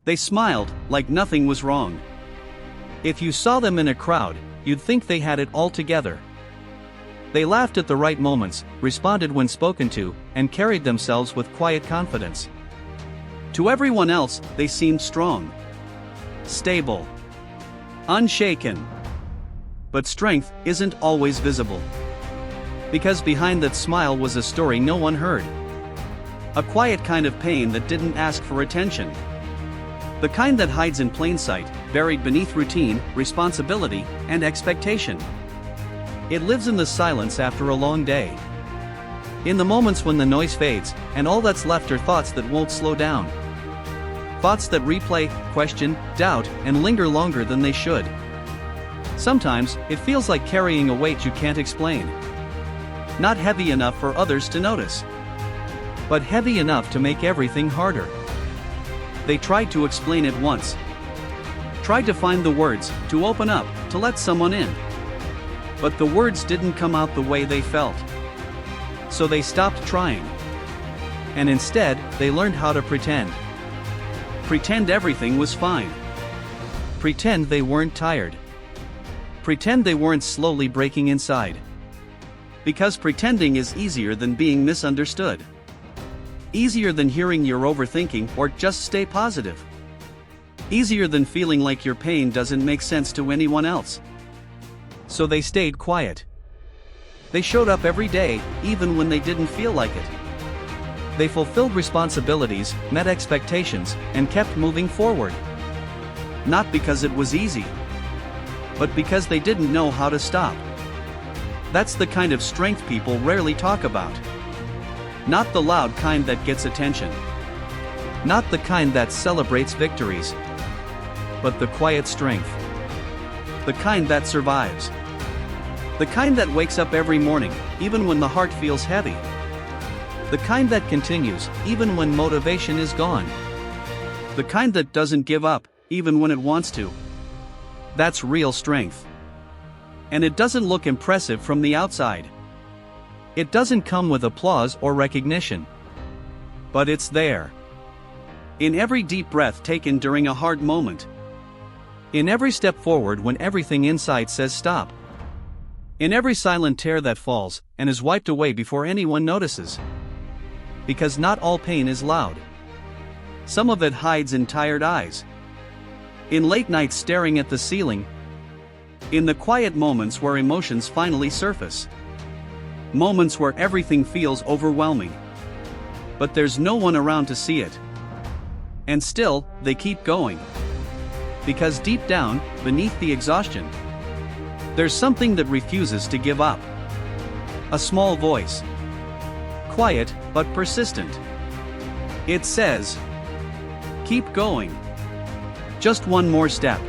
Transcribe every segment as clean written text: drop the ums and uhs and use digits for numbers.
They smiled, like nothing was wrong. If you saw them in a crowd, you'd think they had it all together. They laughed at the right moments, responded when spoken to, and carried themselves with quiet confidence. To everyone else, they seemed strong, stable, unshaken. But strength isn't always visible. Because behind that smile was a story no one heard. A quiet kind of pain that didn't ask for attention. The kind that hides in plain sight, buried beneath routine, responsibility, and expectation. It lives in the silence after a long day. In the moments when the noise fades, and all that's left are thoughts that won't slow down. Thoughts that replay, question, doubt, and linger longer than they should. Sometimes, it feels like carrying a weight you can't explain. Not heavy enough for others to notice, but heavy enough to make everything harder. They tried to explain it once. Tried to find the words, to open up, to let someone in. But the words didn't come out the way they felt. So they stopped trying. And instead, they learned how to pretend. Pretend everything was fine. Pretend they weren't tired. Pretend they weren't slowly breaking inside. Because pretending is easier than being misunderstood. Easier than hearing you're overthinking or just stay positive. Easier than feeling like your pain doesn't make sense to anyone else. So they stayed quiet. They showed up every day, even when they didn't feel like it. They fulfilled responsibilities, met expectations, and kept moving forward. Not because it was easy, but because they didn't know how to stop. That's the kind of strength people rarely talk about. Not the loud kind that gets attention. Not the kind that celebrates victories. But the quiet strength. The kind that survives. The kind that wakes up every morning, even when the heart feels heavy. The kind that continues, even when motivation is gone. The kind that doesn't give up, even when it wants to. That's real strength. And it doesn't look impressive from the outside. It doesn't come with applause or recognition. But it's there. In every deep breath taken during a hard moment. In every step forward when everything inside says stop. In every silent tear that falls and is wiped away before anyone notices. Because not all pain is loud. Some of it hides in tired eyes. In late nights staring at the ceiling. In the quiet moments where emotions finally surface. Moments where everything feels overwhelming. But there's no one around to see it. And still, they keep going. Because deep down, beneath the exhaustion, there's something that refuses to give up. A small voice. Quiet, but persistent. It says, keep going. Just one more step.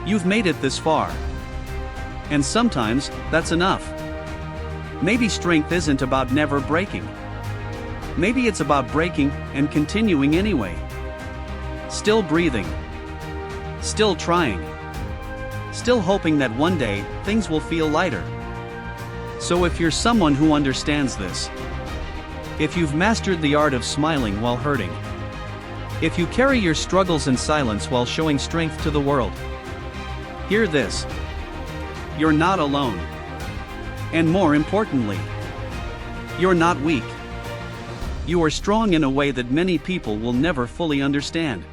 You've made it this far. And sometimes, that's enough. Maybe strength isn't about never breaking. Maybe it's about breaking and continuing anyway. Still breathing. Still trying. Still hoping that one day, things will feel lighter. So if you're someone who understands this, if you've mastered the art of smiling while hurting, if you carry your struggles in silence while showing strength to the world, hear this. You're not alone. And more importantly, you're not weak. You are strong in a way that many people will never fully understand.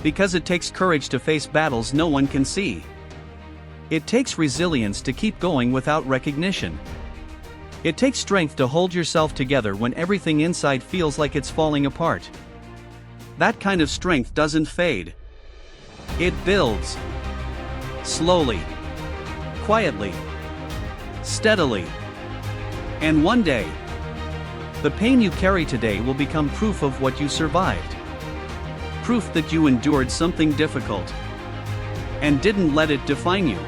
Because it takes courage to face battles no one can see. It takes resilience to keep going without recognition. It takes strength to hold yourself together when everything inside feels like it's falling apart. That kind of strength doesn't fade. It builds. Slowly. Quietly. Steadily. And one day, the pain you carry today will become proof of what you survived. Proof that you endured something difficult and didn't let it define you.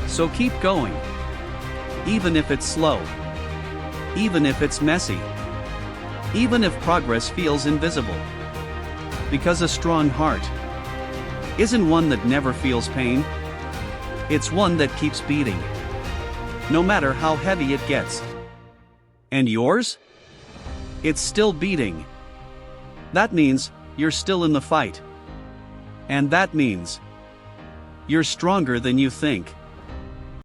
So keep going. Even if it's slow. Even if it's messy. Even if progress feels invisible. Because a strong heart isn't one that never feels pain. It's one that keeps beating. No matter how heavy it gets. And yours? It's still beating. That means, you're still in the fight. And that means you're stronger than you think.